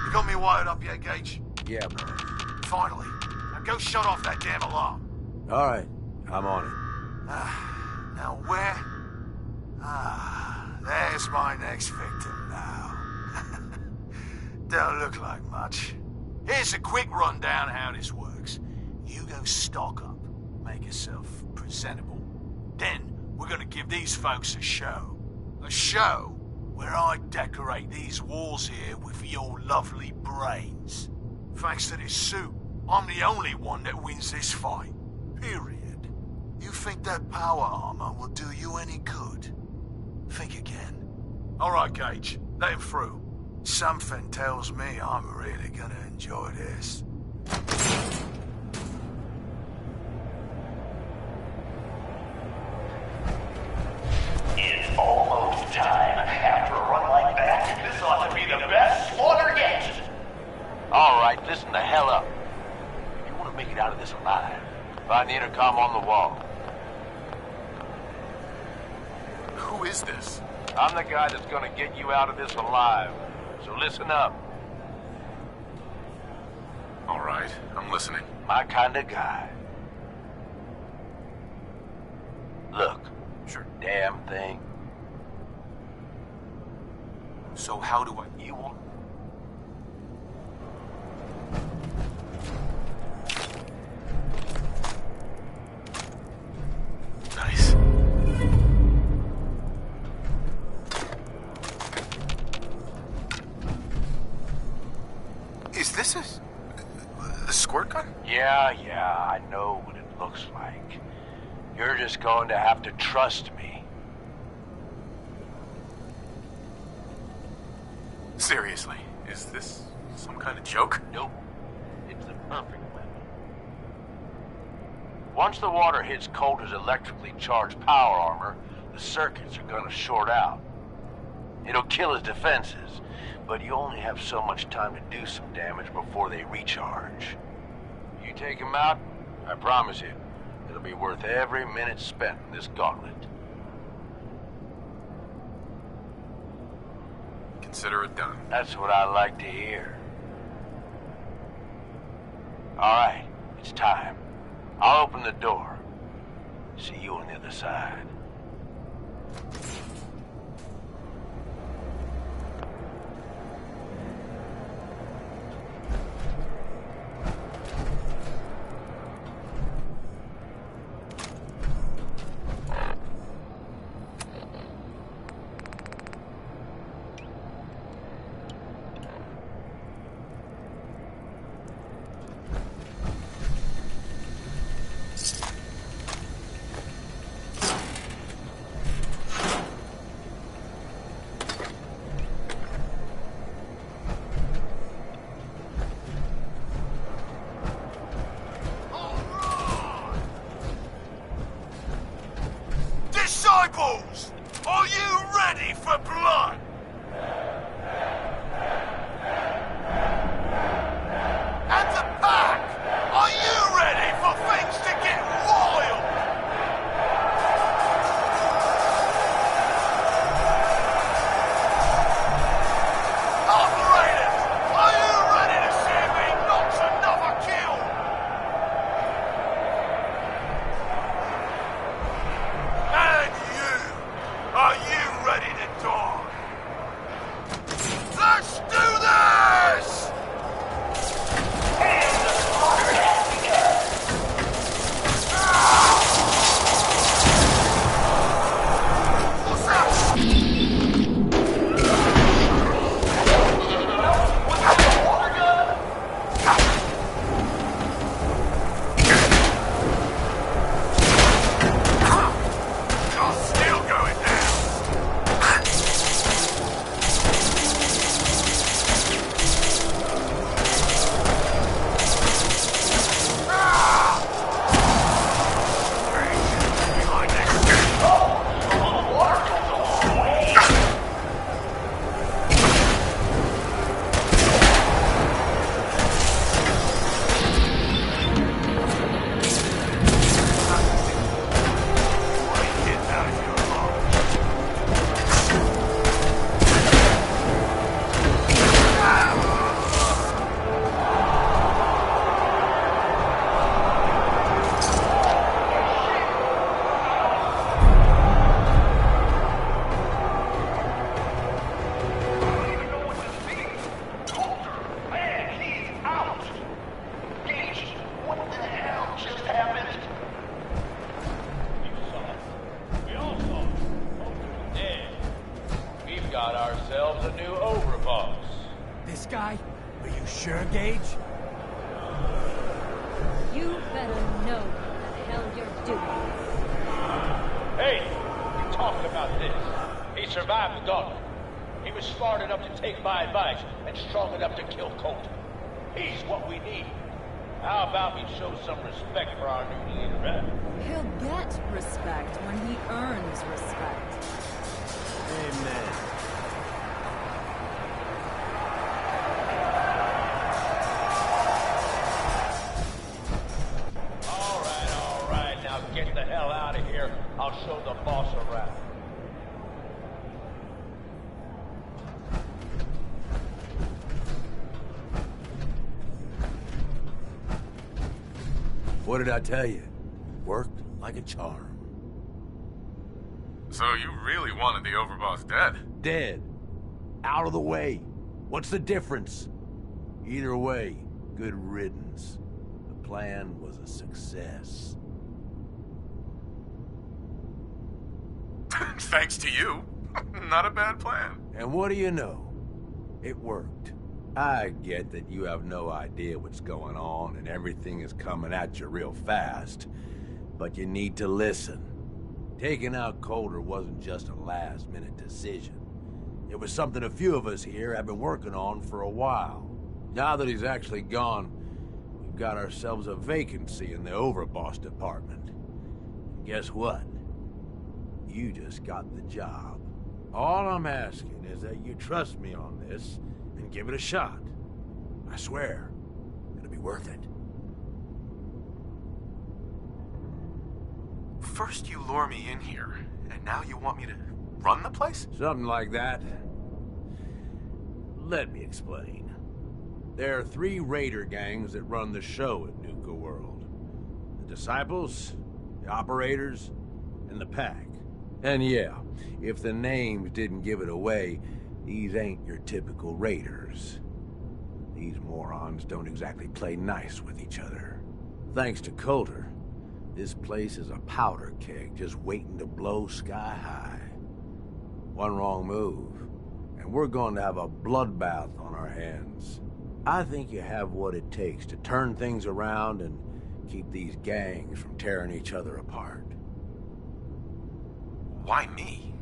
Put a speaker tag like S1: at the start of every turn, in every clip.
S1: You got me wired up yet, Gage?
S2: Yeah, bro.
S1: Finally. Now go shut off that damn alarm.
S2: All right, I'm on it.
S1: Now where? There's my next victim now. Don't look like much. Here's a quick rundown how this works. You go stock up, make yourself presentable. Then we're gonna give these folks a show. A show where I decorate these walls here with your lovely brains. Thanks to this suit, I'm the only one that wins this fight. Period. You think that power armor will do you any good? Think again. All right, Gage, let him through. Something tells me I'm really gonna enjoy this.
S3: It's almost time. After a run like that, this ought to be the best slaughter yet.
S4: All right, listen the hell up. If you want to make it out of this alive, find the intercom on the wall.
S5: Who is this?
S4: I'm the guy that's gonna get you out of this alive. So listen up.
S5: All right, I'm listening.
S4: My kind of guy. Look.
S5: Sure.
S4: Damn thing.
S5: So how do I...
S4: You want...
S5: Nice. Is this a squirt gun?
S4: Yeah, I know what it looks like. You're just going to have to trust me.
S5: Seriously, is this some kind of joke?
S4: Nope. It's the perfect weapon. Once the water hits Coulter's electrically charged power armor, the circuits are gonna short out. It'll kill his defenses, but you only have so much time to do some damage before they recharge. You take him out, I promise you, it'll be worth every minute spent in this gauntlet.
S5: Consider it done.
S4: That's what I like to hear. All right, it's time. I'll open the door. See you on the other side.
S1: Disciples, are you ready for blood? And the pack, are you ready for things to get wild? Operators, are you ready to see me notch another kill? And you, are you ready to die?
S3: got ourselves a new overboss.
S2: This guy? Are you sure, Gage?
S6: You better know what the hell you're doing.
S3: Hey, we talked about this. He survived the gauntlet. He was smart enough to take my advice and strong enough to kill Colton. He's what we need. How about we show some respect for our new leader, huh?
S7: He'll get respect when he earns respect.
S2: Amen.
S3: All right, now get the hell out of here. I'll show the boss around.
S2: What did I tell you? Worked like a charm.
S5: So you really wanted the overboss dead?
S2: Dead. Out of the way. What's the difference? Either way, good riddance. The plan was a success.
S5: Thanks to you. Not a bad plan.
S2: And what do you know? It worked. I get that you have no idea what's going on and everything is coming at you real fast, but you need to listen. Taking out Colter wasn't just a last-minute decision. It was something a few of us here have been working on for a while. Now that he's actually gone, we've got ourselves a vacancy in the overboss department. Guess what? You just got the job. All I'm asking is that you trust me on this and give it a shot. I swear, it'll be worth it.
S5: First you lure me in here, and now you want me to run the place?
S2: Something like that. Let me explain. There are 3 raider gangs that run the show at Nuka World. The Disciples, the Operators, and the Pack. And yeah, if the names didn't give it away, these ain't your typical raiders. These morons don't exactly play nice with each other. Thanks to Colter, this place is a powder keg just waiting to blow sky high. One wrong move, and we're going to have a bloodbath on our hands. I think you have what it takes to turn things around and keep these gangs from tearing each other apart.
S5: Why me?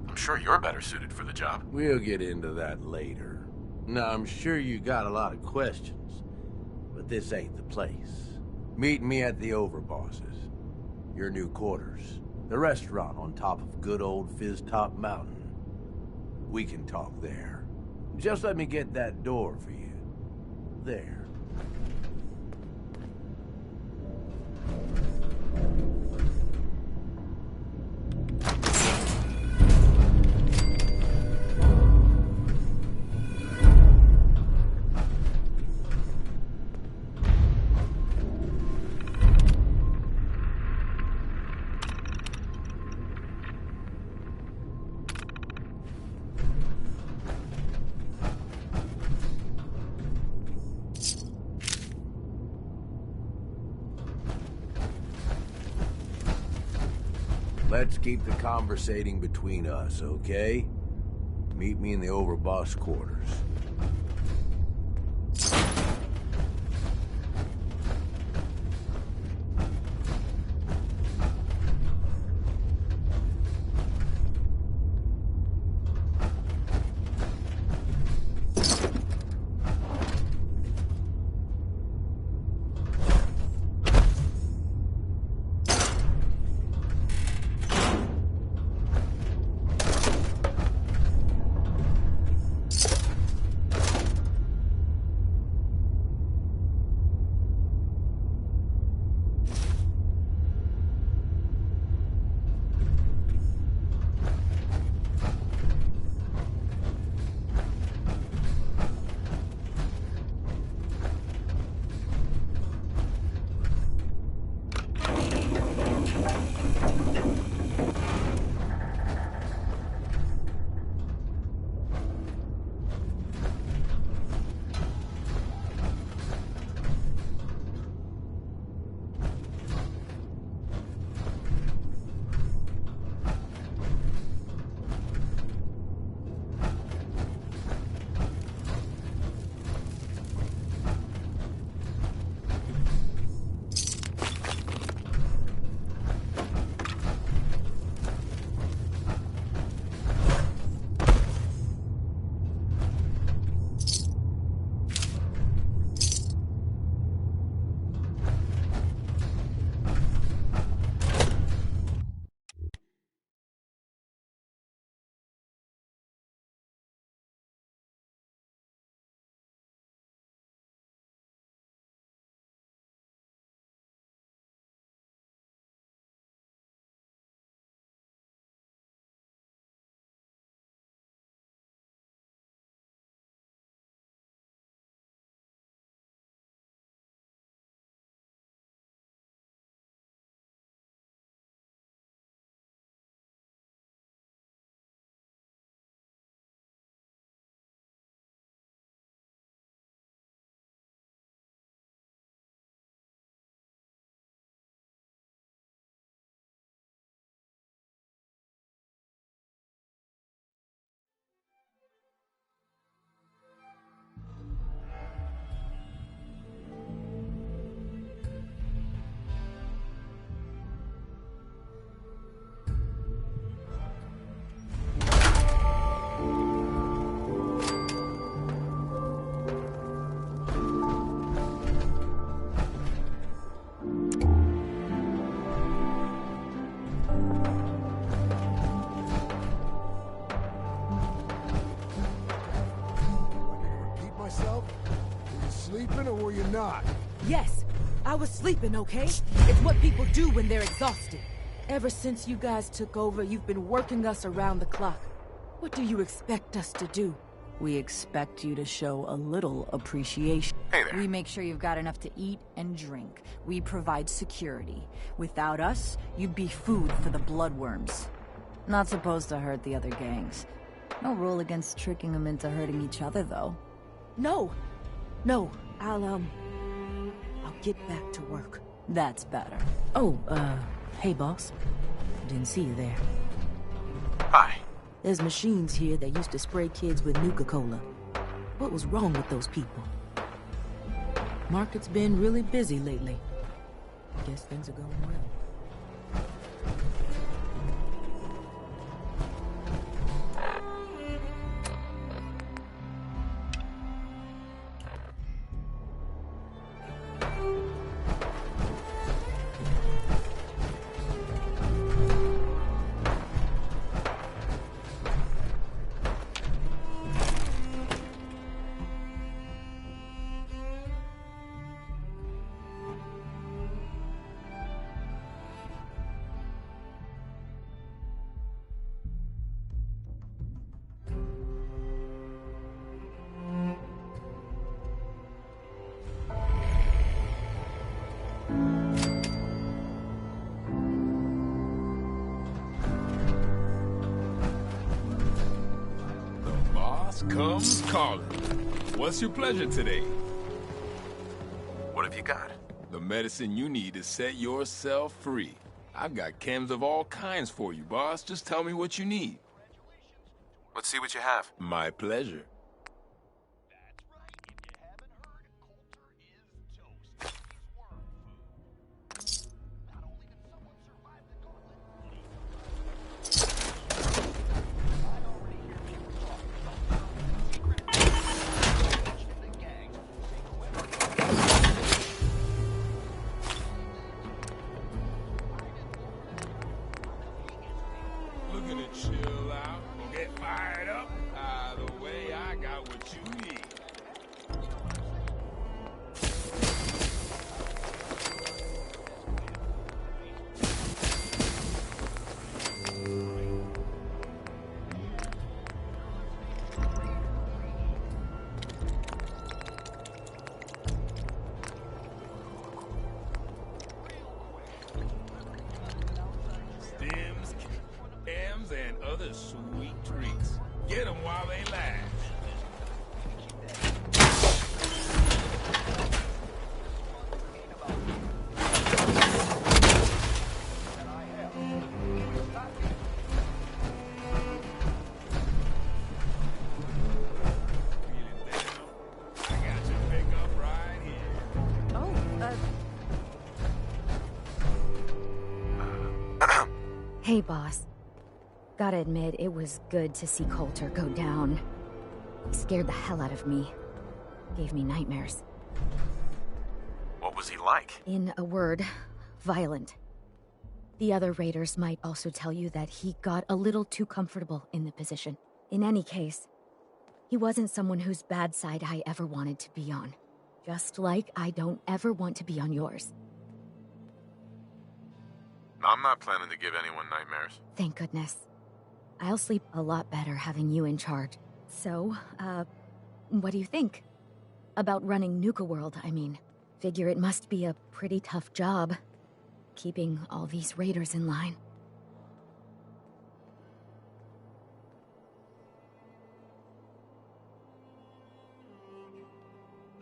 S5: I'm sure you're better suited for the job.
S2: We'll get into that later. Now, I'm sure you got a lot of questions, but this ain't the place. Meet me at the Overbosses, your new quarters, the restaurant on top of good old Fizz Top Mountain. We can talk there. Just let me get that door for you. There. Let's keep the conversating between us, okay? Meet me in the Overboss quarters.
S8: sleeping or were you not?
S7: Yes, I was sleeping, okay? It's what people do when they're exhausted. Ever since you guys took over, you've been working us around the clock. What do you expect us to do? We expect you to show a little appreciation.
S5: Hey there.
S7: We make sure you've got enough to eat and drink. We provide security. Without us, you'd be food for the bloodworms. Not supposed to hurt the other gangs. No rule against tricking them into hurting each other, though. No. I'll get back to work. That's better. Oh, hey, boss. Didn't see you there.
S5: Hi.
S7: There's machines here that used to spray kids with Nuka-Cola. What was wrong with those people? Market's been really busy lately. Guess things are going well.
S9: Comes calling. What's your pleasure today?
S5: What have you got?
S9: The medicine you need to set yourself free. I've got chems of all kinds for you, boss. Just tell me what you need.
S5: Let's see what you have.
S9: My pleasure. Chill out, get fired up. Either way, I got what you need. Stems, M's, and other sweet treats. Get them while they last.
S10: Hey, boss. Gotta admit, it was good to see Coulter go down. He scared the hell out of me. Gave me nightmares.
S5: What was he like?
S10: In a word, violent. The other raiders might also tell you that he got a little too comfortable in the position. In any case, he wasn't someone whose bad side I ever wanted to be on. Just like I don't ever want to be on yours.
S5: I'm not planning to give anyone nightmares.
S10: Thank goodness. I'll sleep a lot better having you in charge. So, what do you think? About running Nuka World, I mean. Figure it must be a pretty tough job, keeping all these raiders in line.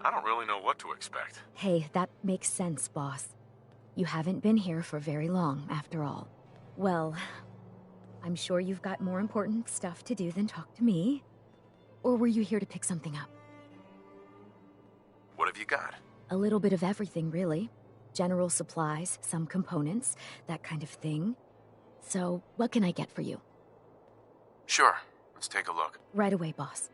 S5: I don't really know what to expect.
S10: Hey, that makes sense, boss. You haven't been here for very long, after all. Well, I'm sure you've got more important stuff to do than talk to me. Or were you here to pick something up?
S5: What have you got?
S10: A little bit of everything, really. General supplies, some components, that kind of thing. So, what can I get for you?
S5: Sure. Let's take a look.
S10: Right away, boss.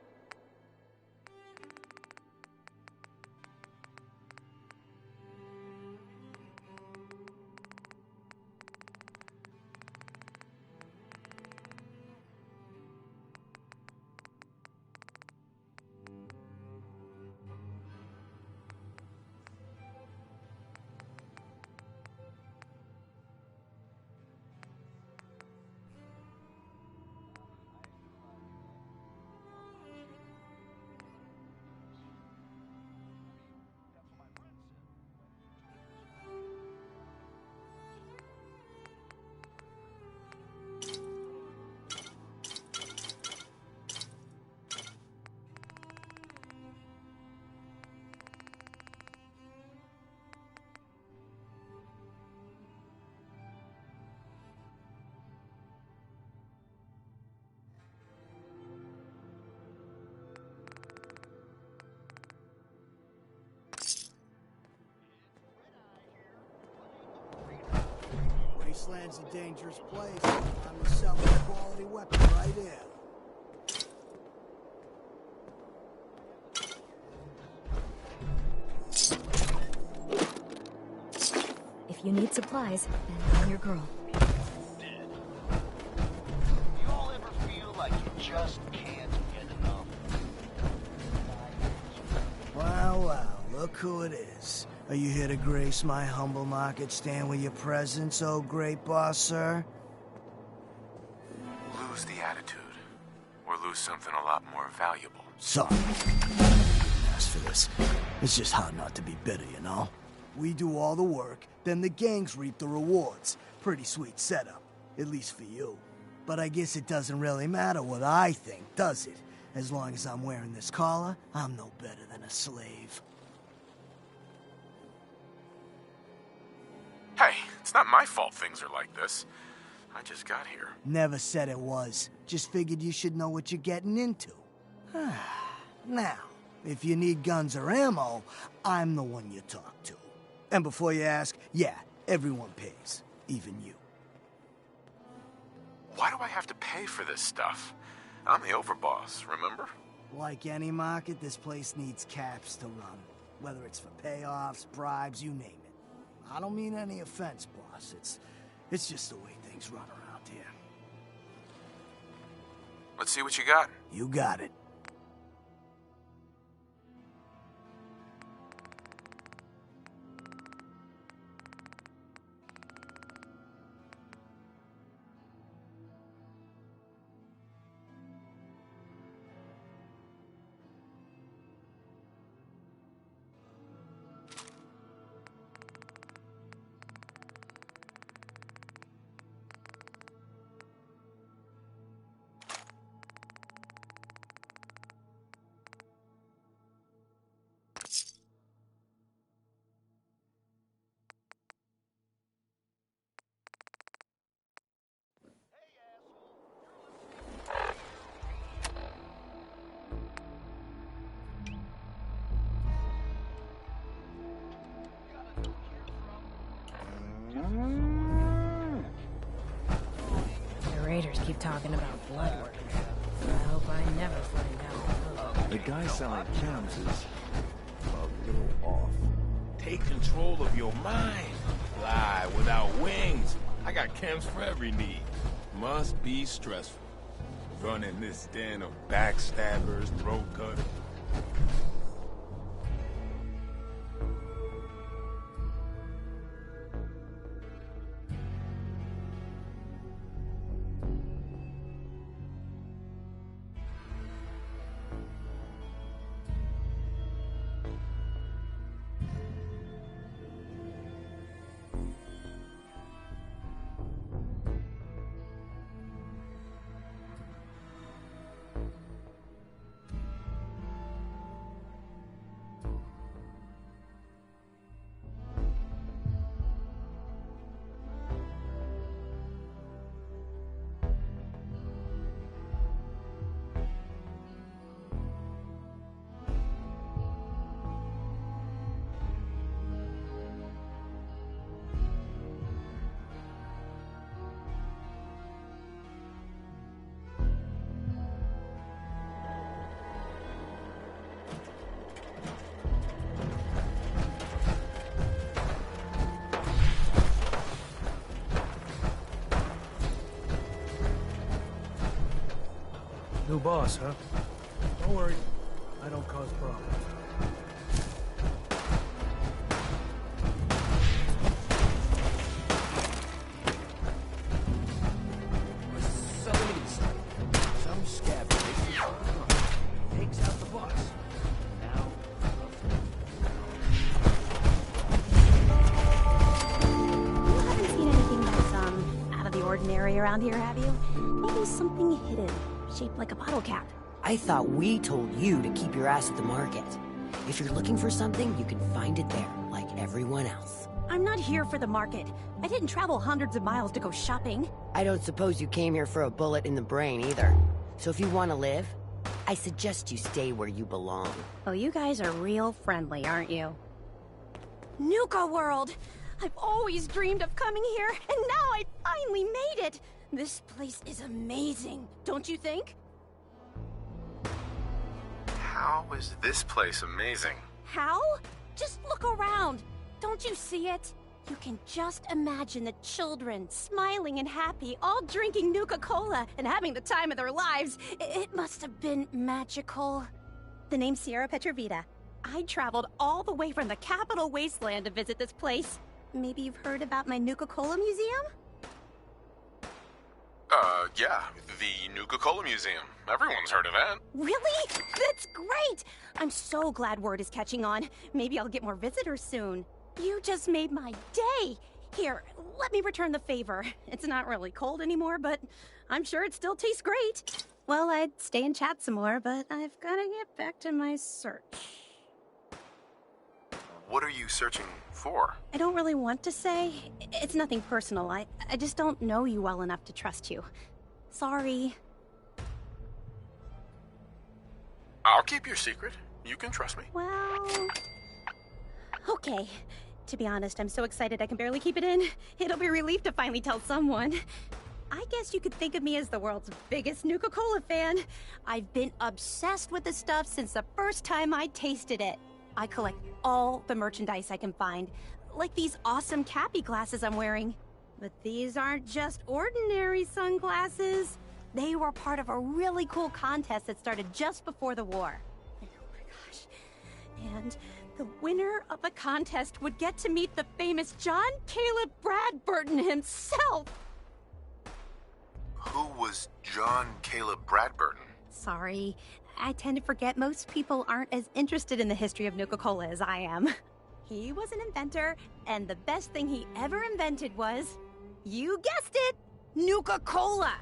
S8: Wasteland's a dangerous place. I'm selling a quality weapon right here.
S10: If you need supplies, then I'm your girl.
S3: You all ever feel like you just can't get enough?
S8: Wow, wow, look who it is. Are you here to grace my humble market stand with your presence, oh great boss, sir?
S5: Lose the attitude, or lose something a lot more valuable.
S8: Sorry. Didn't ask for this. It's just hard not to be bitter, you know? We do all the work, then the gangs reap the rewards. Pretty sweet setup, at least for you. But I guess it doesn't really matter what I think, does it? As long as I'm wearing this collar, I'm no better than a slave.
S5: Hey, it's not my fault things are like this. I just got here.
S8: Never said it was. Just figured you should know what you're getting into. Now, if you need guns or ammo, I'm the one you talk to. And before you ask, yeah, everyone pays. Even you.
S5: Why do I have to pay for this stuff? I'm the overboss, remember?
S8: Like any market, this place needs caps to run. Whether it's for payoffs, bribes, you name it. I don't mean any offense, boss. It's just the way things run around here.
S5: Let's see what you got.
S8: You got it.
S6: The Raiders keep talking about blood work. I hope I never find out.
S11: The guy selling chems is a little off.
S9: Take control of your mind. Fly without wings. I got chems for every need. Must be stressful. Running this den of backstabbers, throat cutters.
S8: New boss, huh? Don't worry. I don't cause problems. Some scab takes out the boss. Now...
S12: You haven't seen anything that's, out of the ordinary around here, have you? Maybe something hidden. Shaped like a bottle cap.
S13: I thought we told you to keep your ass at the market. If you're looking for something, you can find it there, like everyone else.
S12: I'm not here for the market. I didn't travel hundreds of miles to go shopping.
S13: I don't suppose you came here for a bullet in the brain either. So if you want to live, I suggest you stay where you belong.
S12: Oh, you guys are real friendly, aren't you? Nuka World! I've always dreamed of coming here, and now I finally made it! This place is amazing, don't you think?
S5: How is this place amazing?
S12: How? Just look around. Don't you see it? You can just imagine the children, smiling and happy, all drinking Nuka-Cola and having the time of their lives. It must have been magical. The name's Sierra Petrovita. I traveled all the way from the capital wasteland to visit this place. Maybe you've heard about my Nuka-Cola museum?
S5: Yeah, the Nuka-Cola Museum. Everyone's heard of that.
S12: Really? That's great! I'm so glad word is catching on. Maybe I'll get more visitors soon. You just made my day! Here, let me return the favor. It's not really cold anymore, but I'm sure it still tastes great. Well, I'd stay and chat some more, but I've gotta get back to my search.
S5: What are you searching for?
S12: I don't really want to say. It's nothing personal. I just don't know you well enough to trust you. Sorry.
S5: I'll keep your secret. You can trust me.
S12: Well... Okay. To be honest, I'm so excited I can barely keep it in. It'll be a relief to finally tell someone. I guess you could think of me as the world's biggest Nuka-Cola fan. I've been obsessed with the stuff since the first time I tasted it. I collect all the merchandise I can find, like these awesome Cappy glasses I'm wearing. But these aren't just ordinary sunglasses. They were part of a really cool contest that started just before the war. Oh my gosh. And the winner of the contest would get to meet the famous John Caleb Bradburton himself.
S5: Who was John Caleb Bradburton?
S12: Sorry. I tend to forget most people aren't as interested in the history of Nuka-Cola as I am. He was an inventor, and the best thing he ever invented was, you guessed it, Nuka-Cola!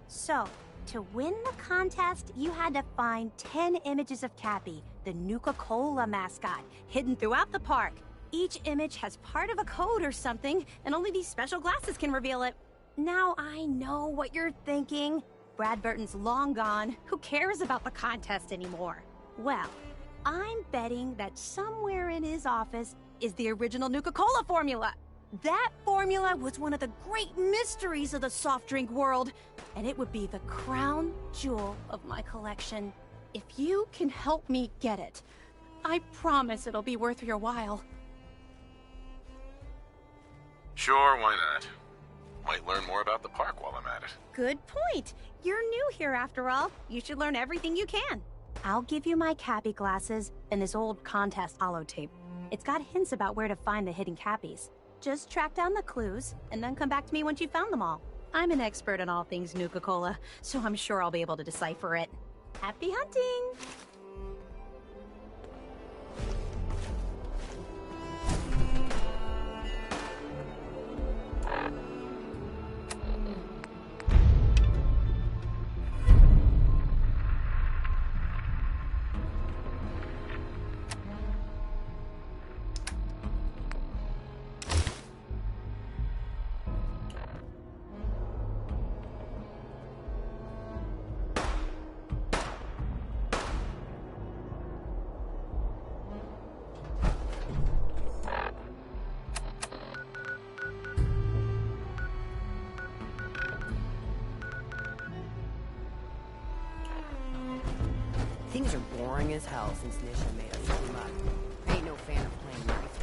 S12: So, to win the contest, you had to find 10 images of Cappy, the Nuka-Cola mascot, hidden throughout the park. Each image has part of a code or something, and only these special glasses can reveal it. Now I know what you're thinking. Bradburton's long gone. Who cares about the contest anymore? Well, I'm betting that somewhere in his office is the original Nuka-Cola formula. That formula was one of the great mysteries of the soft drink world, and it would be the crown jewel of my collection. If you can help me get it, I promise it'll be worth your while.
S5: Sure, why not? Might learn more about the park while I'm at it.
S12: Good point. You're new here after all. You should learn everything you can. I'll give you my Cappy glasses and this old contest holotape. It's got hints about where to find the hidden Cappies. Just track down the clues and then come back to me once you've found them all. I'm an expert in all things Nuka-Cola, so I'm sure I'll be able to decipher it. Happy hunting!
S13: Things are boring as hell since Nisha made us team up. I ain't no fan of playing nice.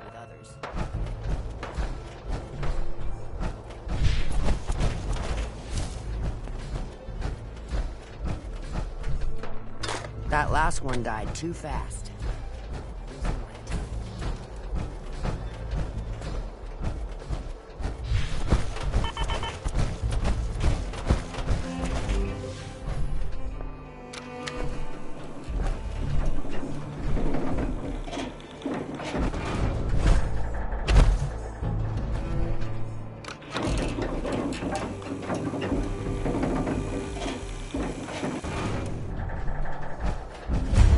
S13: With others. That last one died too fast.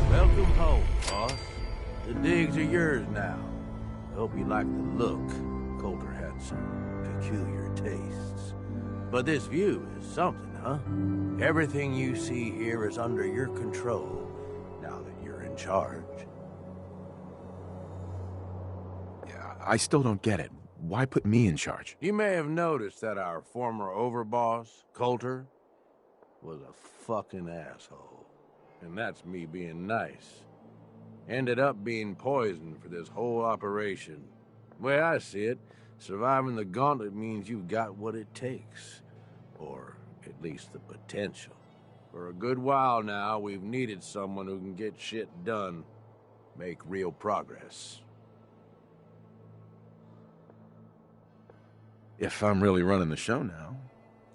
S2: Welcome home, boss. The digs are yours now. Hope you like the look. Coulter had some peculiar tastes. But this view is something, huh? Everything you see here is under your control, now that you're in charge.
S14: Yeah, I still don't get it. Why put me in charge?
S2: You may have noticed that our former overboss, Coulter, was a fucking asshole. And that's me being nice. Ended up being poisoned for this whole operation. The way I see it, surviving the gauntlet means you've got what it takes. Or at least the potential. For a good while now, we've needed someone who can get shit done. Make real progress.
S14: If I'm really running the show now,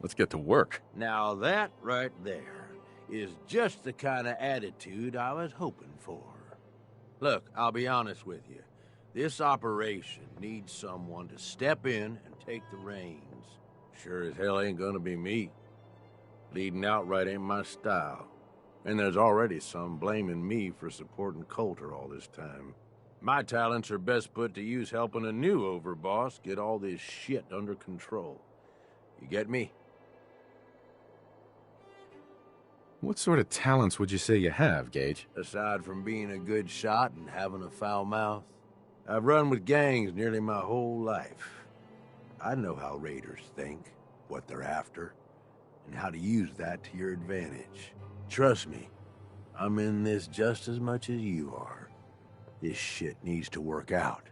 S14: let's get to work.
S2: Now that right there is just the kind of attitude I was hoping for. Look, I'll be honest with you. This operation needs someone to step in and take the reins. Sure as hell ain't gonna be me. Leading outright ain't my style. And there's already some blaming me for supporting Coulter all this time. My talents are best put to use helping a new overboss get all this shit under control. You get me?
S14: What sort of talents would you say you have, Gage?
S2: Aside from being a good shot and having a foul mouth, I've run with gangs nearly my whole life. I know how raiders think, what they're after, and how to use that to your advantage. Trust me, I'm in this just as much as you are. This shit needs to work out.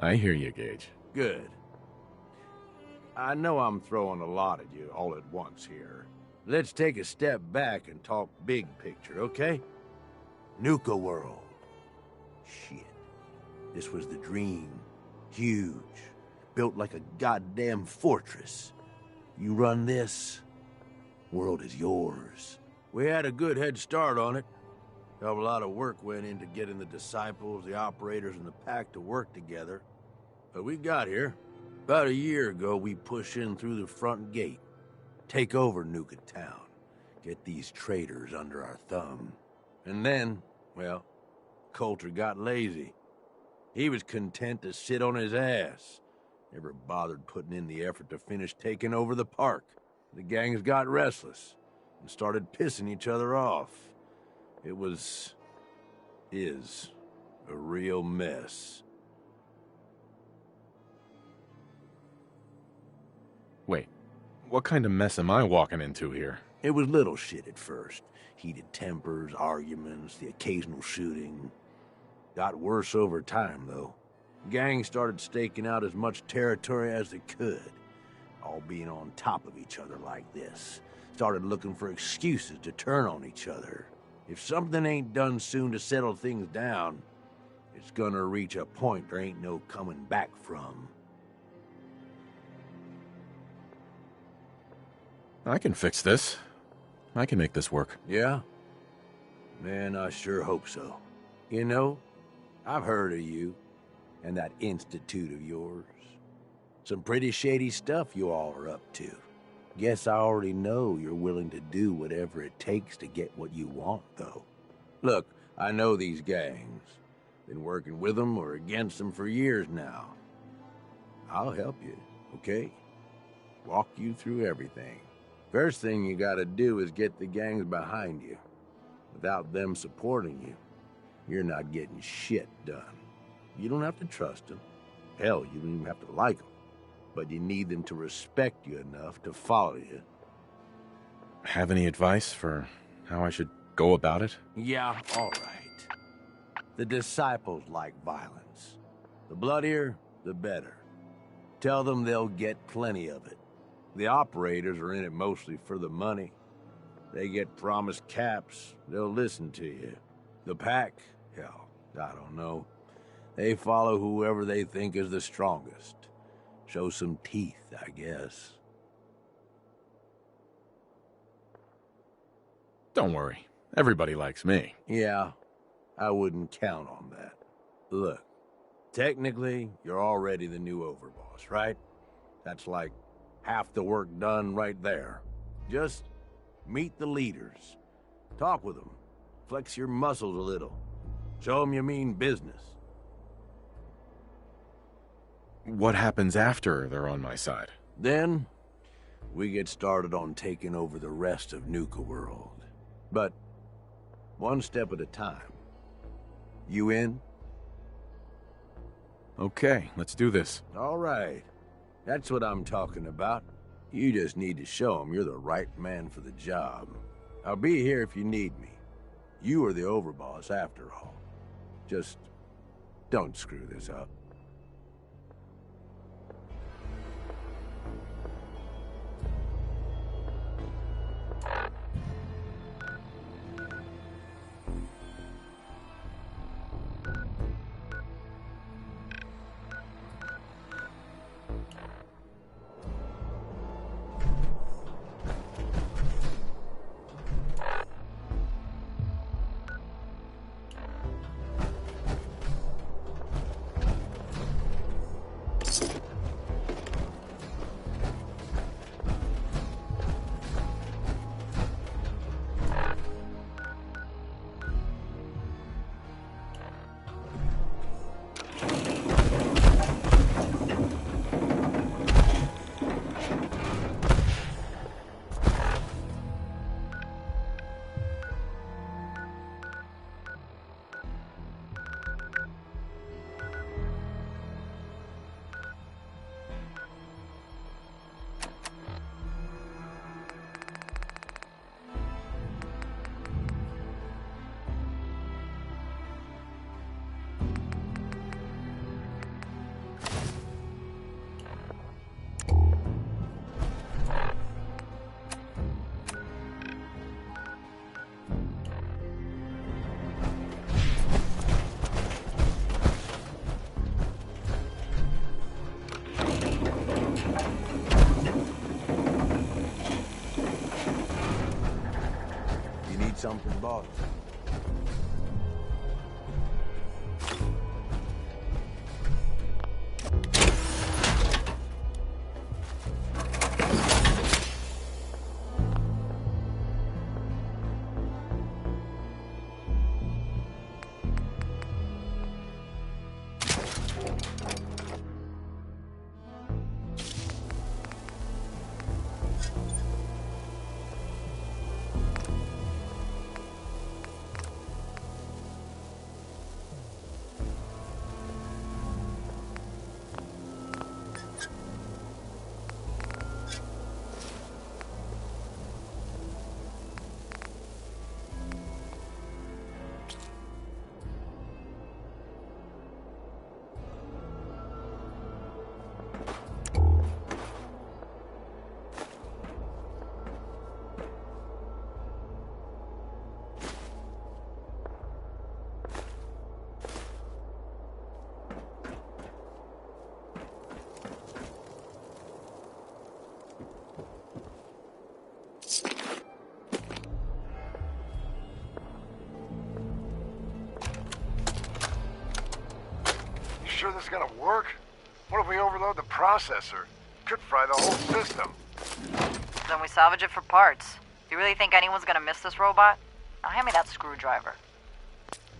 S14: I hear you, Gage.
S2: Good. I know I'm throwing a lot at you all at once here. Let's take a step back and talk big picture, okay? Nuka World. Shit. This was the dream. Huge. Built like a goddamn fortress. You run this, world is yours. We had a good head start on it. A lot of work went into getting the disciples, the operators, and the pack to work together. But we got here. About a year ago, we pushed in through the front gate. Take over Nuka Town. Get these traitors under our thumb. And then, well, Coulter got lazy. He was content to sit on his ass. Never bothered putting in the effort to finish taking over the park. The gangs got restless and started pissing each other off. It is a real mess.
S14: Wait, what kind of mess am I walking into here?
S2: It was little shit at first. Heated tempers, arguments, the occasional shooting. Got worse over time, though. Gangs started staking out as much territory as they could, all being on top of each other like this. Started looking for excuses to turn on each other. If something ain't done soon to settle things down, it's gonna reach a point there ain't no coming back from.
S14: I can fix this. I can make this work.
S2: Yeah? Man, I sure hope so. You know, I've heard of you and that institute of yours. Some pretty shady stuff you all are up to. Guess I already know you're willing to do whatever it takes to get what you want, though. Look, I know these gangs. Been working with them or against them for years now. I'll help you, okay? Walk you through everything. First thing you gotta do is get the gangs behind you. Without them supporting you, you're not getting shit done. You don't have to trust them. Hell, you don't even have to like them. But you need them to respect you enough to follow you.
S14: Have any advice for how I should go about it?
S2: Yeah, all right. The disciples like violence. The bloodier, the better. Tell them they'll get plenty of it. The operators are in it mostly for the money. They get promised caps, they'll listen to you. The pack, hell, I don't know. They follow whoever they think is the strongest. Show some teeth, I guess.
S14: Don't worry. Everybody likes me.
S2: Yeah, I wouldn't count on that. Look, technically, you're already the new overboss, right? That's like half the work done right there. Just meet the leaders. Talk with them. Flex your muscles a little. Show them you mean business.
S14: What happens after they're on my side?
S2: Then, we get started on taking over the rest of Nuka World. But, one step at a time. You in?
S14: Okay, let's do this.
S2: All right. That's what I'm talking about. You just need to show them you're the right man for the job. I'll be here if you need me. You are the overboss after all. Just don't screw this up. Something, boss.
S15: Sure this is gonna work? What if we overload the processor? Could fry the whole system.
S7: Then we salvage it for parts. You really think anyone's gonna miss this robot? Now hand me that screwdriver.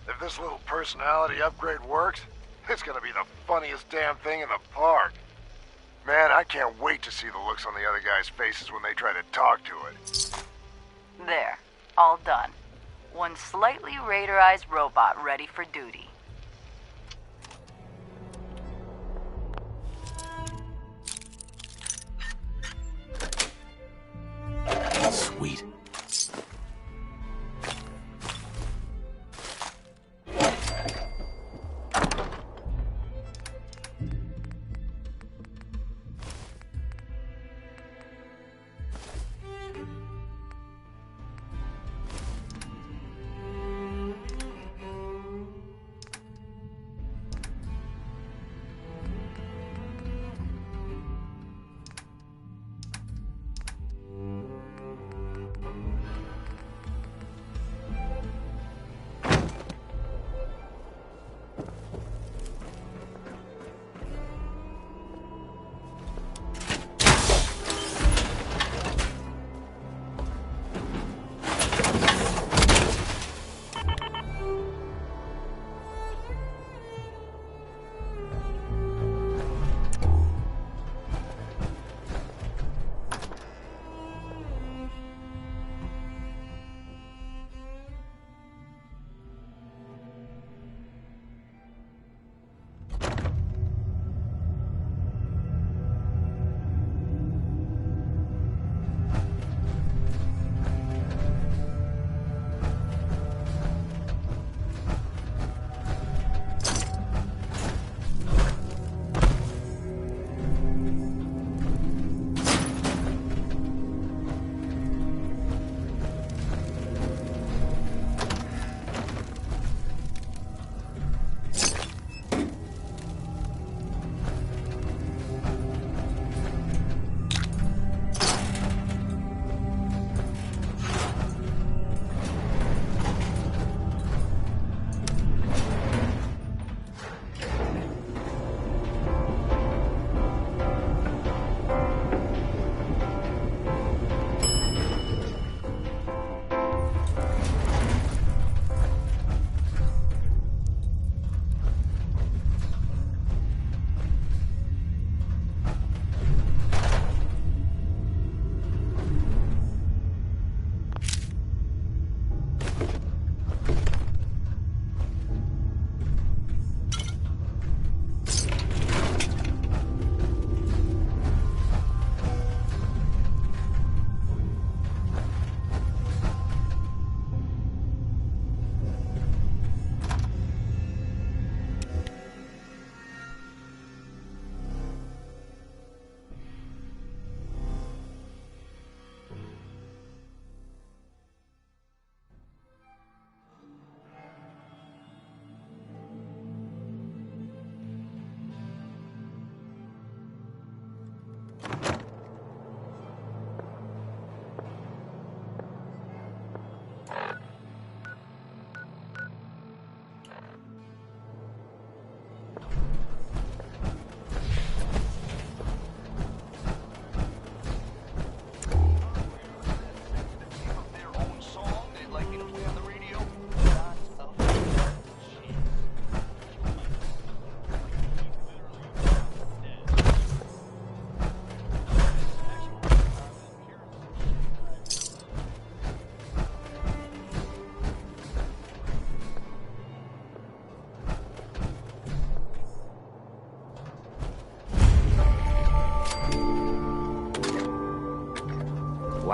S15: If this little personality upgrade works, it's gonna be the funniest damn thing in the park. Man, I can't wait to see the looks on the other guys' faces when they try to talk to it.
S7: There. All done. One slightly radarized robot ready for duty.
S14: Sweet.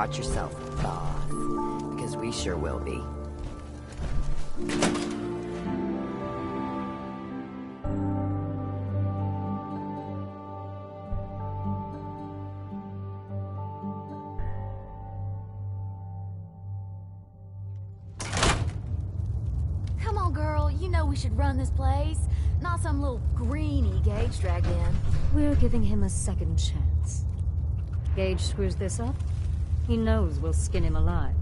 S13: watch yourself, boss. Because we sure will be.
S7: Come on, girl. You know we should run this place. Not some little greenie Gage dragged in.
S6: We're giving him a second chance. Gage screws this up, he knows we'll skin him alive.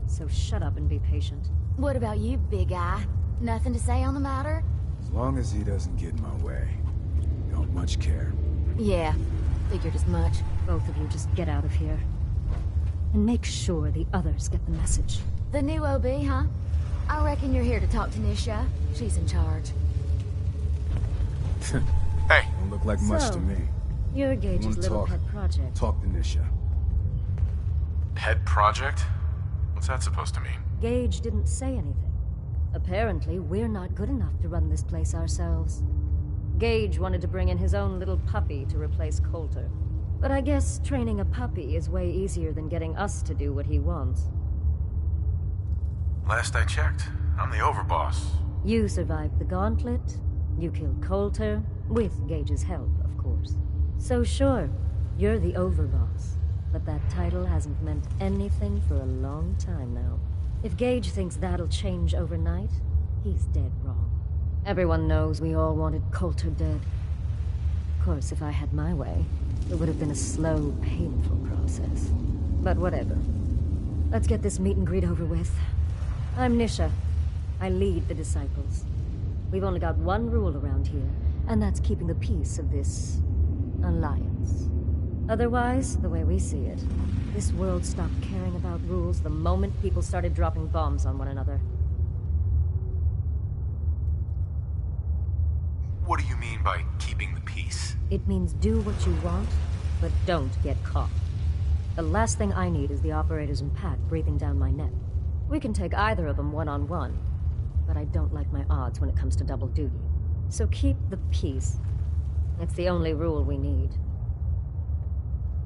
S6: So shut up and be patient.
S7: What about you, big guy? Nothing to say on the matter?
S9: As long as he doesn't get in my way. Don't much care.
S7: Yeah, figured as much.
S6: Both of you just get out of here. And make sure the others get the message.
S7: The new OB, huh? I reckon you're here to talk to Nisha. She's in charge.
S5: Hey.
S9: Don't look like much to me.
S6: You're Gage's little pet project.
S9: Talk to Nisha.
S5: Pet project? What's that supposed to mean?
S6: Gage didn't say anything. Apparently, we're not good enough to run this place ourselves. Gage wanted to bring in his own little puppy to replace Coulter. But I guess training a puppy is way easier than getting us to do what he wants.
S5: Last I checked, I'm the overboss.
S6: You survived the gauntlet. You killed Coulter, with Gage's help, of course. So sure, you're the overboss. But that title hasn't meant anything for a long time now. If Gage thinks that'll change overnight, he's dead wrong. Everyone knows we all wanted Coulter dead. Of course, if I had my way, it would have been a slow, painful process. But whatever. Let's get this meet and greet over with. I'm Nisha. I lead the Disciples. We've only got one rule around here, and that's keeping the peace of this alliance. Otherwise, the way we see it, this world stopped caring about rules the moment people started dropping bombs on one another.
S5: What do you mean by keeping the peace?
S6: It means do what you want, but don't get caught. The last thing I need is the operators and Pat breathing down my neck. We can take either of them one-on-one, but I don't like my odds when it comes to double duty. So keep the peace. It's the only rule we need.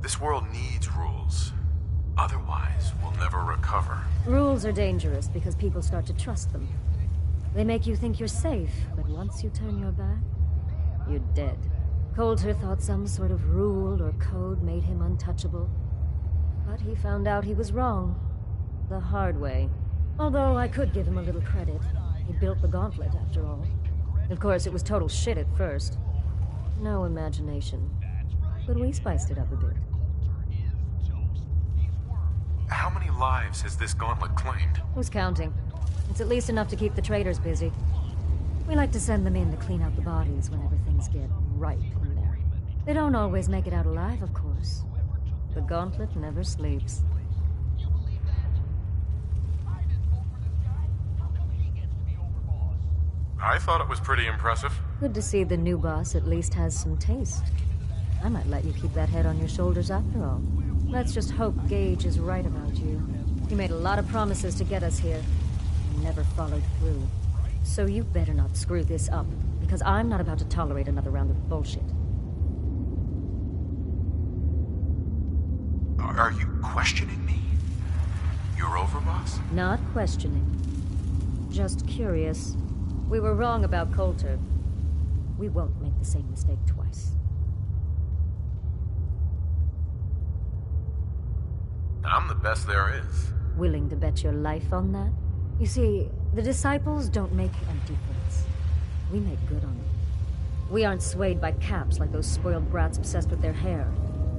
S5: This world needs rules. Otherwise, we'll never recover.
S6: Rules are dangerous because people start to trust them. They make you think you're safe, but once you turn your back, you're dead. Coulter thought some sort of rule or code made him untouchable. But he found out he was wrong. The hard way. Although I could give him a little credit. He built the gauntlet, after all. Of course, it was total shit at first. No imagination. But we spiced it up a bit.
S5: How many lives has this gauntlet claimed?
S6: Who's counting? It's at least enough to keep the traders busy. We like to send them in to clean out the bodies whenever things get ripe in there. They don't always make it out alive, of course. The gauntlet never sleeps.
S5: I thought it was pretty impressive.
S6: Good to see the new boss at least has some taste. I might let you keep that head on your shoulders after all. Let's just hope Gage is right about you. He made a lot of promises to get us here, and never followed through. So you better not screw this up, because I'm not about to tolerate another round of bullshit.
S5: Are you questioning me? You're overboss?
S6: Not questioning. Just curious. We were wrong about Coulter. We won't make the same mistake twice.
S5: I'm the best there is.
S6: Willing to bet your life on that? You see, the Disciples don't make empty threats. We make good on them. We aren't swayed by caps like those spoiled brats obsessed with their hair,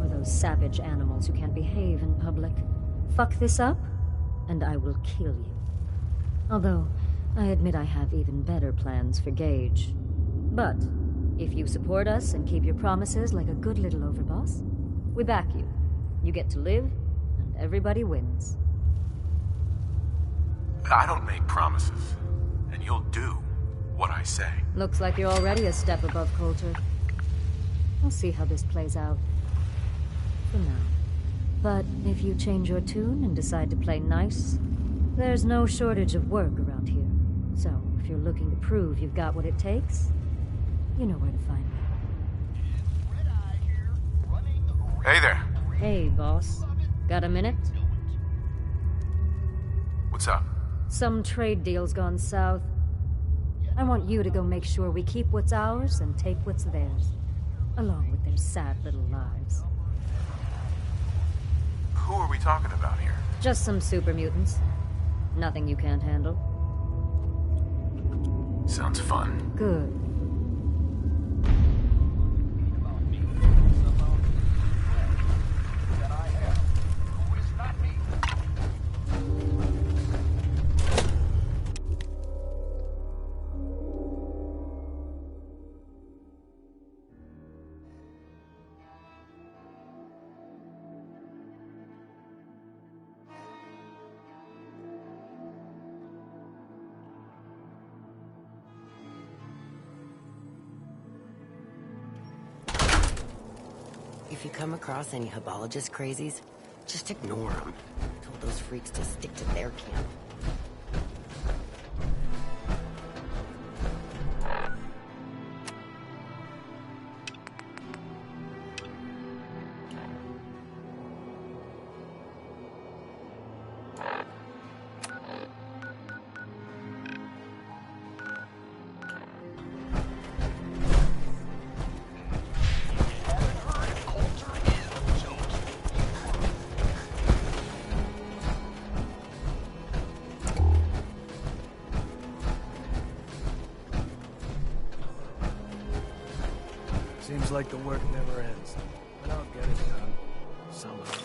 S6: or those savage animals who can't behave in public. Fuck this up, and I will kill you. Although, I admit I have even better plans for Gage. But, if you support us and keep your promises like a good little overboss, we back you. You get to live, and everybody wins.
S5: I don't make promises, and you'll do what I say.
S6: Looks like you're already a step above Coulter. We'll see how this plays out. For now. But if you change your tune and decide to play nice, there's no shortage of work around here. So, if you're looking to prove you've got what it takes, you know where to find me.
S5: Hey there.
S6: Hey, boss. Got a minute?
S5: What's up?
S6: Some trade deal's gone south. I want you to go make sure we keep what's ours and take what's theirs, along with their sad little lives.
S5: Who are we talking about here?
S6: Just some super mutants. Nothing you can't handle.
S5: Sounds fun.
S6: Good.
S13: If you come across any Hibologist crazies, just ignore them. Told those freaks to stick to their camp.
S8: Seems like the work never ends. But I'll get it done. Somehow.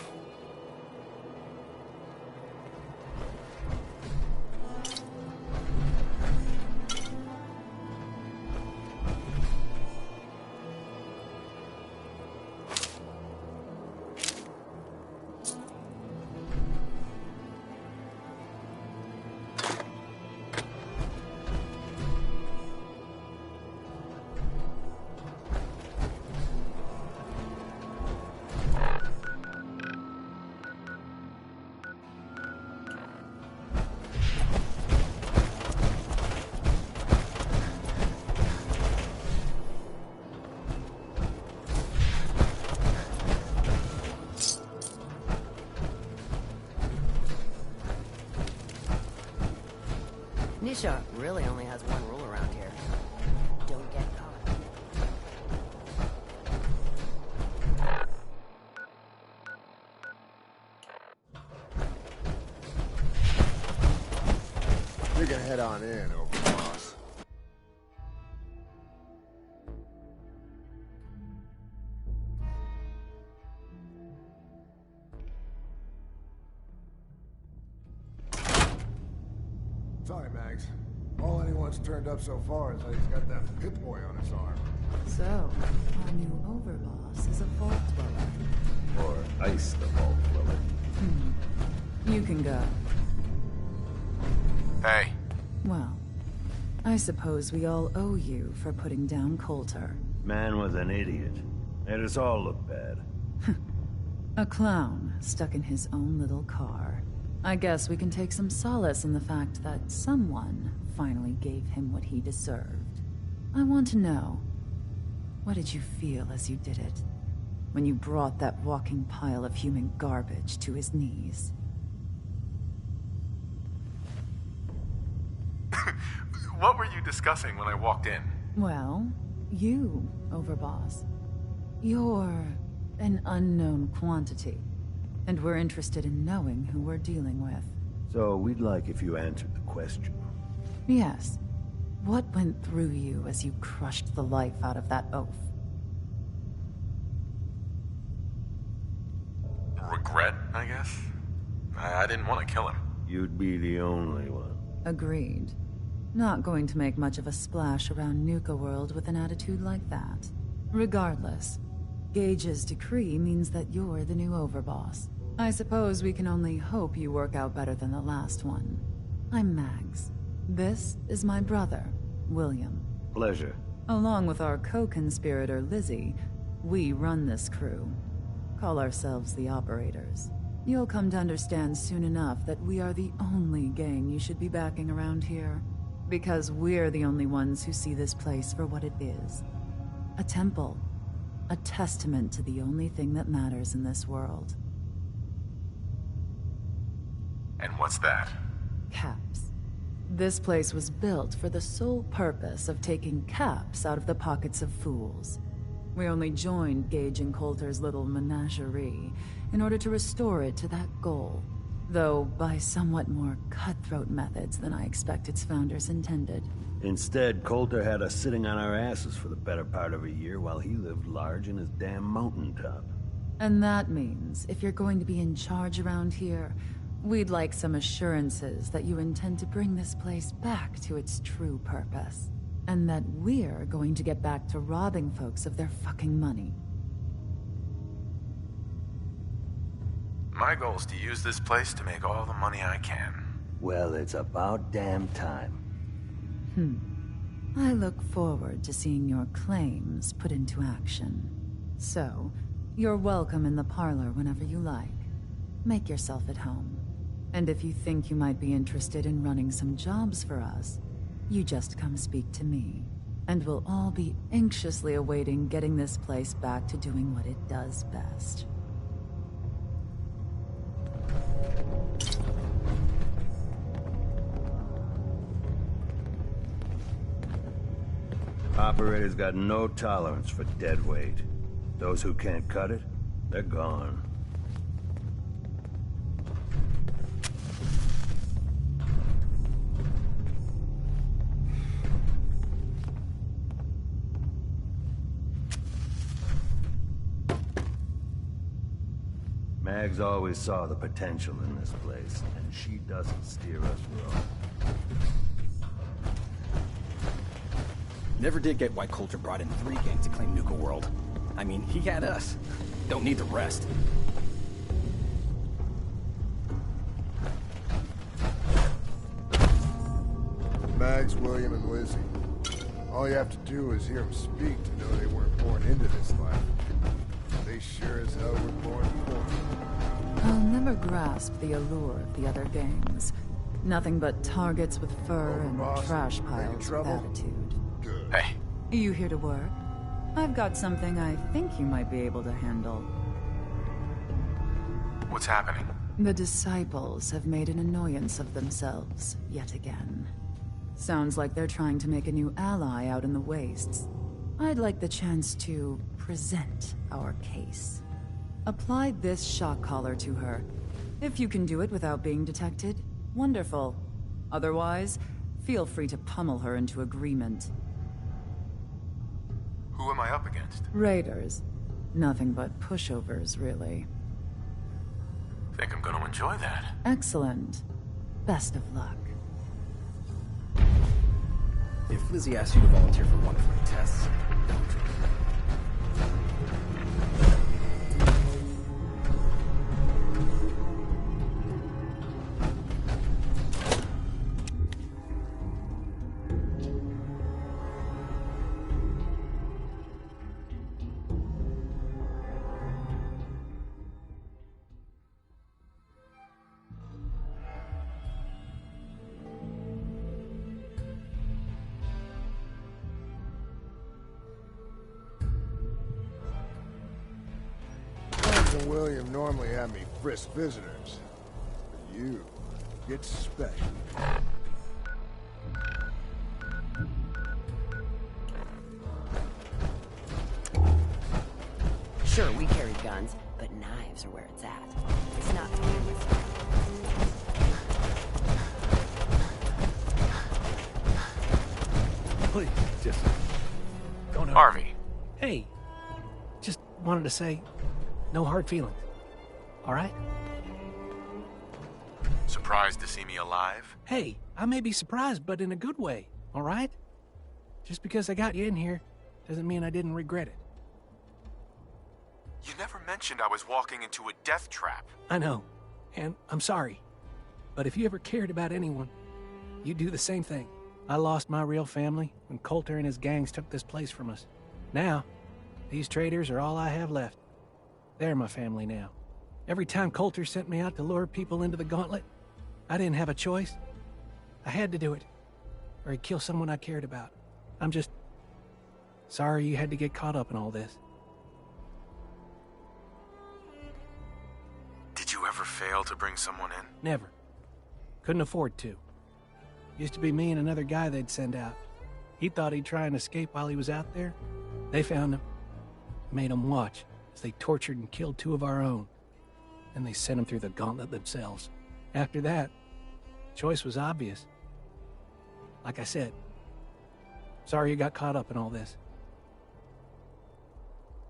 S8: Nisha really only has one rule around here. Don't get caught.
S11: You can head on in, Overboss. Sorry, Max. All anyone's turned up so far is that he's got that Pip-Boy on his arm.
S7: So, our new overboss is a vault dweller.
S2: Or ice the vault dweller.
S7: You can go.
S5: Hey.
S7: Well, I suppose we all owe you for putting down Coulter.
S2: Man was an idiot. Made us all look bad.
S7: A clown stuck in his own little car. I guess we can take some solace in the fact that someone finally gave him what he deserved. I want to know, what did you feel as you did it? When you brought that walking pile of human garbage to his knees?
S5: What were you discussing when I walked in?
S7: Well, you, Overboss. You're an unknown quantity. And we're interested in knowing who we're dealing with.
S2: So we'd like if you answered the question.
S7: Yes. What went through you as you crushed the life out of that oaf?
S5: Regret, I guess? I didn't want to kill him.
S2: You'd be the only one.
S7: Agreed. Not going to make much of a splash around Nuka World with an attitude like that. Regardless, Gage's decree means that you're the new Overboss. I suppose we can only hope you work out better than the last one. I'm Mags. This is my brother, William.
S2: Pleasure.
S7: Along with our co-conspirator, Lizzie, we run this crew. Call ourselves the Operators. You'll come to understand soon enough that we are the only gang you should be backing around here. Because we're the only ones who see this place for what it is. A temple. A testament to the only thing that matters in this world.
S5: And what's that?
S7: Caps. This place was built for the sole purpose of taking caps out of the pockets of fools. We only joined Gage and Coulter's little menagerie in order to restore it to that goal, though by somewhat more cutthroat methods than I expect its founders intended.
S2: Instead, Coulter had us sitting on our asses for the better part of a year while he lived large in his damn mountaintop.
S7: And that means, if you're going to be in charge around here, we'd like some assurances that you intend to bring this place back to its true purpose. And that we're going to get back to robbing folks of their fucking money.
S5: My goal is to use this place to make all the money I can.
S2: Well, it's about damn time.
S7: I look forward to seeing your claims put into action. So, you're welcome in the parlor whenever you like. Make yourself at home. And if you think you might be interested in running some jobs for us, you just come speak to me. And we'll all be anxiously awaiting getting this place back to doing what it does best.
S2: Operators got no tolerance for dead weight. Those who can't cut it, they're gone. Mags always saw the potential in this place, and she doesn't steer us wrong.
S16: Never did get why Coulter brought in 3 gangs to claim Nuka World. I mean, he had us. Don't need the rest.
S11: Mags, William, and Lizzie. All you have to do is hear them speak to know they weren't born into this life. They sure as hell were born for it.
S7: I'll never grasp the allure of the other gangs. Nothing but targets with fur and trash piles with attitude.
S5: Hey.
S7: You here to work? I've got something I think you might be able to handle.
S5: What's happening?
S7: The Disciples have made an annoyance of themselves, yet again. Sounds like they're trying to make a new ally out in the wastes. I'd like the chance to present our case. Apply this shock collar to her. If you can do it without being detected, wonderful. Otherwise, feel free to pummel her into agreement.
S5: Who am I up against?
S7: Raiders. Nothing but pushovers, really.
S5: Think I'm gonna enjoy that.
S7: Excellent. Best of luck.
S16: If Lizzie asks you to volunteer for one of her tests, don't.
S11: Mags and William normally have me frisk visitors. But you get special.
S13: Sure, we carry guns, but knives are where it's at. It's not
S17: Please, just don't hurt.
S5: Harvey.
S17: Hey, just wanted to say, no hard feelings. All right?
S5: Surprised to see me alive?
S17: Hey, I may be surprised, but in a good way. All right? Just because I got you in here doesn't mean I didn't regret it.
S5: You never mentioned I was walking into a death trap.
S17: I know, and I'm sorry. But if you ever cared about anyone, you'd do the same thing. I lost my real family when Coulter and his gangs took this place from us. Now, these traitors are all I have left. They're my family now. Every time Coulter sent me out to lure people into the gauntlet, I didn't have a choice. I had to do it, or he'd kill someone I cared about. I'm just sorry you had to get caught up in all this.
S5: Did you ever fail to bring someone in?
S17: Never. Couldn't afford to. Used to be me and another guy they'd send out. He thought he'd try and escape while he was out there. They found him. Made him watch as they tortured and killed 2 of our own. And they sent him through the gauntlet themselves. After that, choice was obvious. Like I said, sorry you got caught up in all this.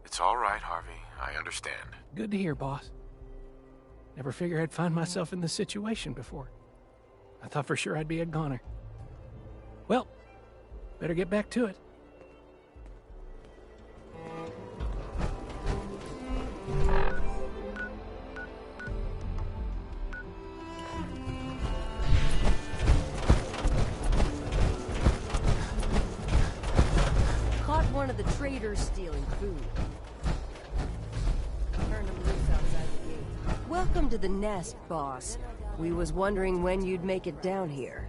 S5: It's all right, Harvey. I understand.
S17: Good to hear, boss. Never figured I'd find myself in this situation before. I thought for sure I'd be a goner. Well, better get back to it.
S18: Caught one of the traders stealing food. Turned him loose outside the gate. Welcome to the nest, boss. We was wondering when you'd make it down here.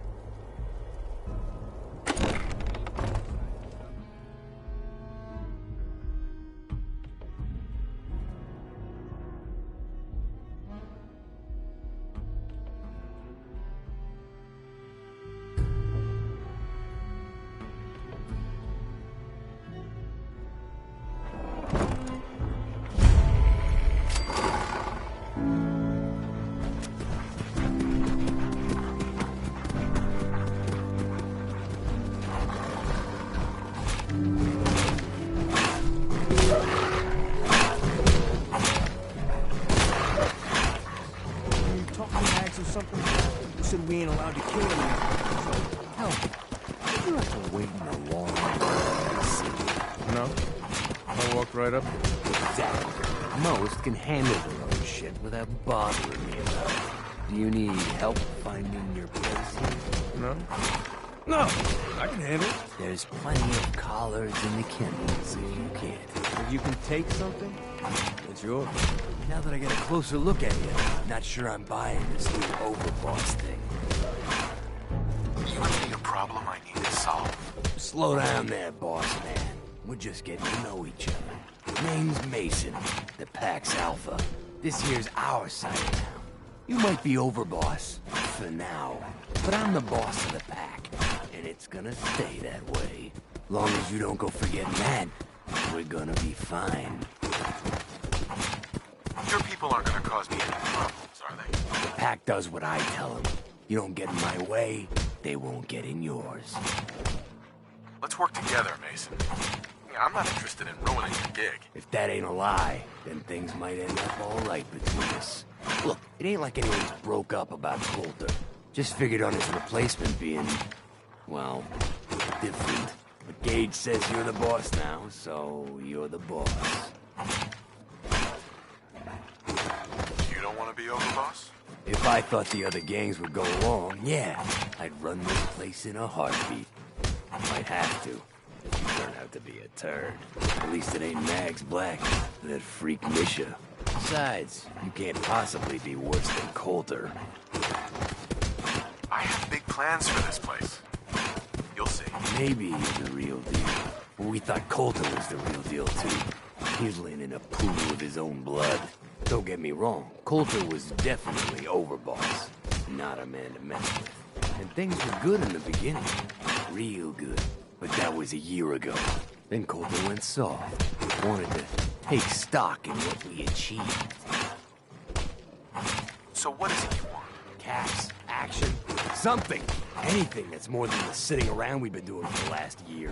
S8: We ain't allowed to kill him yet.
S19: Hell, you have to wait in a long time.
S2: No? I walked right up here.
S19: Exactly. Most can handle their own shit without bothering me about it. Do you need help finding your place here?
S2: No? No, I can handle it.
S19: There's plenty of collars in the kennels if you can't.
S8: If you can take something, it's yours.
S19: Now that I get a closer look at you, not sure I'm buying this new overboss thing.
S5: You got a problem I need to solve?
S19: Slow down there, boss man. We're just getting to know each other. Name's Mason, the Pack's Alpha. This here's our side of town. You might be overboss, for now, but I'm the boss of the Pack, and it's gonna stay that way. Long as you don't go forgetting that, we're gonna be fine.
S5: Your people aren't gonna cause me any problems, are they?
S19: The Pack does what I tell them. You don't get in my way, they won't get in yours.
S5: Let's work together, Mason. I'm not interested in ruining your gig.
S19: If that ain't a lie, then things might end up all right between us. Look, it ain't like anyone's broke up about Coulter. Just figured on his replacement being, well, different. But Gage says you're the boss now, so you're the boss.
S5: You don't want to be overboss?
S19: If I thought the other gangs would go along, yeah, I'd run this place in a heartbeat. Might have to, if you turn out to be a turd. At least it ain't Mags Black, that freak Misha. Besides, you can't possibly be worse than Coulter.
S5: I have big plans for this place. You'll see.
S19: Maybe he's the real deal. But we thought Coulter was the real deal, too. He's laying in a pool of his own blood. Don't get me wrong, Coulter was definitely overboss. Not a man to mess with. And things were good in the beginning. Real good. But that was a year ago. Then Coulter went soft. Wanted to take stock in what we achieved.
S5: So what is it you want?
S19: Cash, action, something. Anything that's more than the sitting around we've been doing for the last year.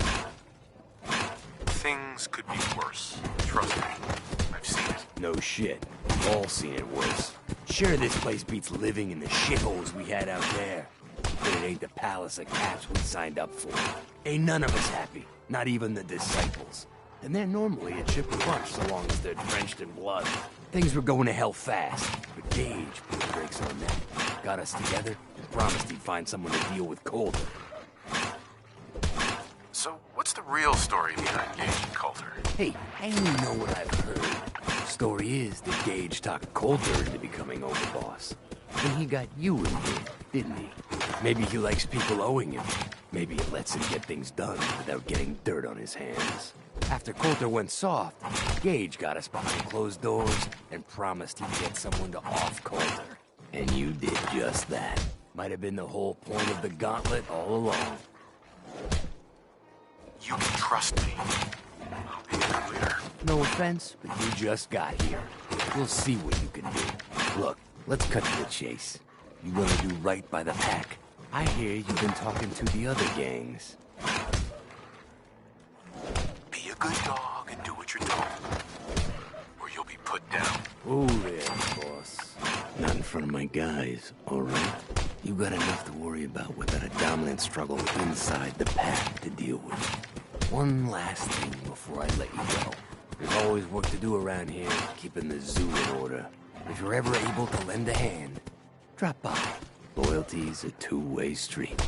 S5: Things could be worse. Trust me. I've seen it.
S19: No shit. We've all seen it worse. Sure, this place beats living in the shitholes we had out there. But it ain't the palace of caps we signed up for. Ain't none of us happy. Not even the disciples. And they're normally a chipper bunch so long as they're drenched in blood. Things were going to hell fast, but Gage put the brakes on that. Got us together and promised he'd find someone to deal with Coulter.
S5: So, what's the real story behind Gage and Coulter?
S19: Hey, I only know what I've heard. The story is that Gage talked Coulter into becoming overboss. And he got you in it, didn't he? Maybe he likes people owing him. Maybe it lets him get things done without getting dirt on his hands. After Coulter went soft, Gage got us behind closed doors and promised he'd get someone to off Coulter. And you did just that. Might have been the whole point of the gauntlet all along.
S5: You can trust me. I'll be a good leader.
S19: No offense, but you just got here. We'll see what you can do. Look, let's cut to the chase. You gonna do right by the pack? I hear you've been talking to the other gangs.
S5: Be a good dog and do what you're told, or you'll be put down.
S19: Oh, there, boss. Not in front of my guys, all right? You got enough to worry about without a dominant struggle inside the pack to deal with. One last thing before I let you go. There's always work to do around here, keeping the zoo in order. If you're ever able to lend a hand, drop by. Loyalty's a two-way street.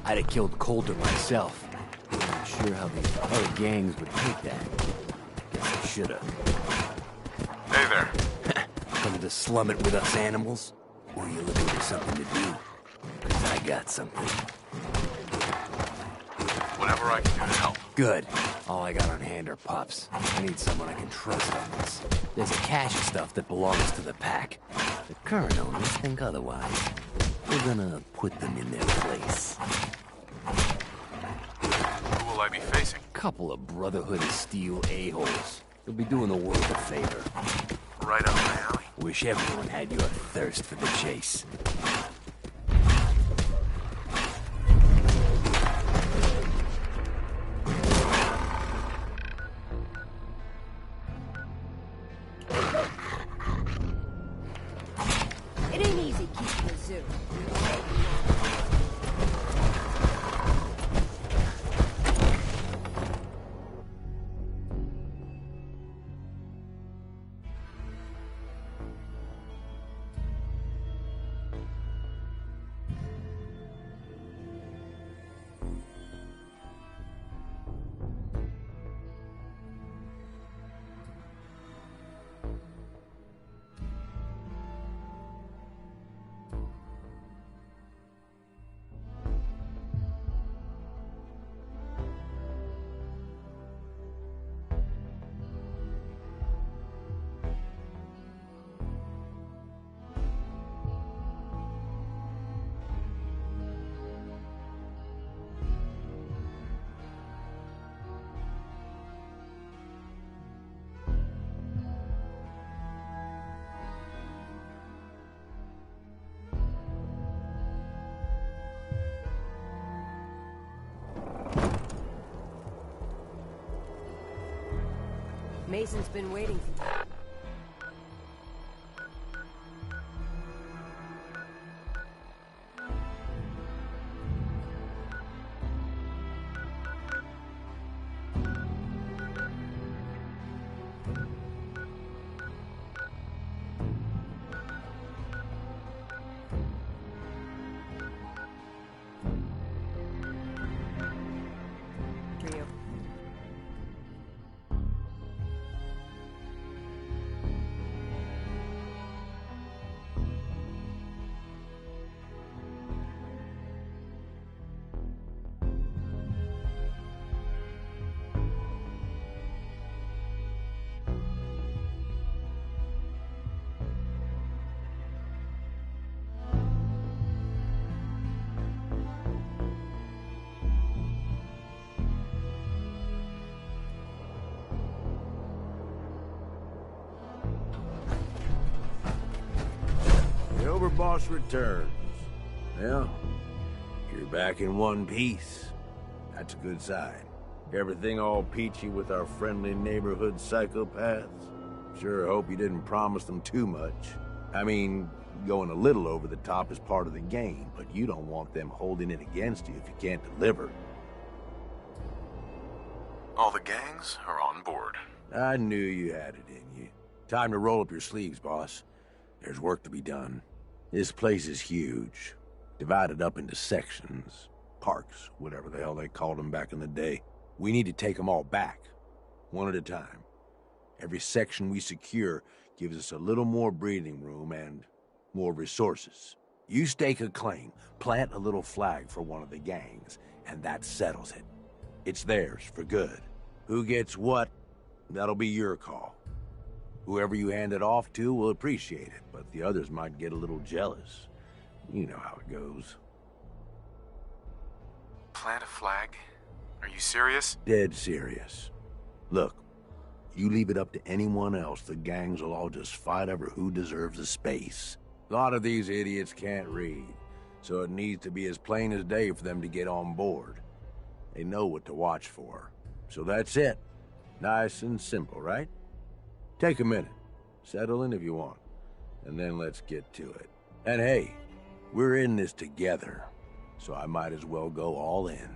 S19: I'd have killed Coulter myself. I'm not sure how the other gangs would take that. Guess I should've.
S5: Hey there.
S19: Come to slum it with us animals? Or are you looking for something to do? 'Cause I got something.
S5: Whatever I can do to help.
S19: Good. All I got on hand are pups. I need someone I can trust on this. There's a cache of stuff that belongs to the pack. The current owners think otherwise. We're gonna put them in their place.
S5: Who will I be facing?
S19: Couple of Brotherhood of Steel a-holes. You'll be doing the world a favor.
S5: Right up my alley.
S19: Wish everyone had your thirst for the chase.
S18: It ain't easy keeping a zoo. Mason's been waiting for you.
S2: The Overboss returns. Well, you're back in one piece. That's a good sign. Everything all peachy with our friendly neighborhood psychopaths? Sure hope you didn't promise them too much. I mean, going a little over the top is part of the game, but you don't want them holding it against you if you can't deliver.
S5: All the gangs are on board.
S2: I knew you had it in you. Time to roll up your sleeves, boss. There's work to be done. This place is huge. Divided up into sections. Parks, whatever the hell they called them back in the day. We need to take them all back. One at a time. Every section we secure gives us a little more breathing room and more resources. You stake a claim, plant a little flag for one of the gangs, and that settles it. It's theirs for good. Who gets what, that'll be your call. Whoever you hand it off to will appreciate it, but the others might get a little jealous. You know how it goes.
S5: Plant a flag? Are you serious?
S2: Dead serious. Look, you leave it up to anyone else, the gangs will all just fight over who deserves the space. A lot of these idiots can't read, so it needs to be as plain as day for them to get on board. They know what to watch for. So that's it. Nice and simple, right? Take a minute. Settle in if you want. And then let's get to it. And hey, we're in this together, so I might as well go all in.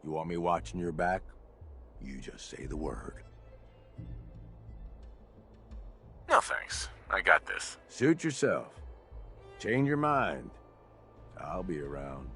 S2: You want me watching your back? You just say the word.
S5: No thanks. I got this.
S2: Suit yourself. Change your mind. I'll be around.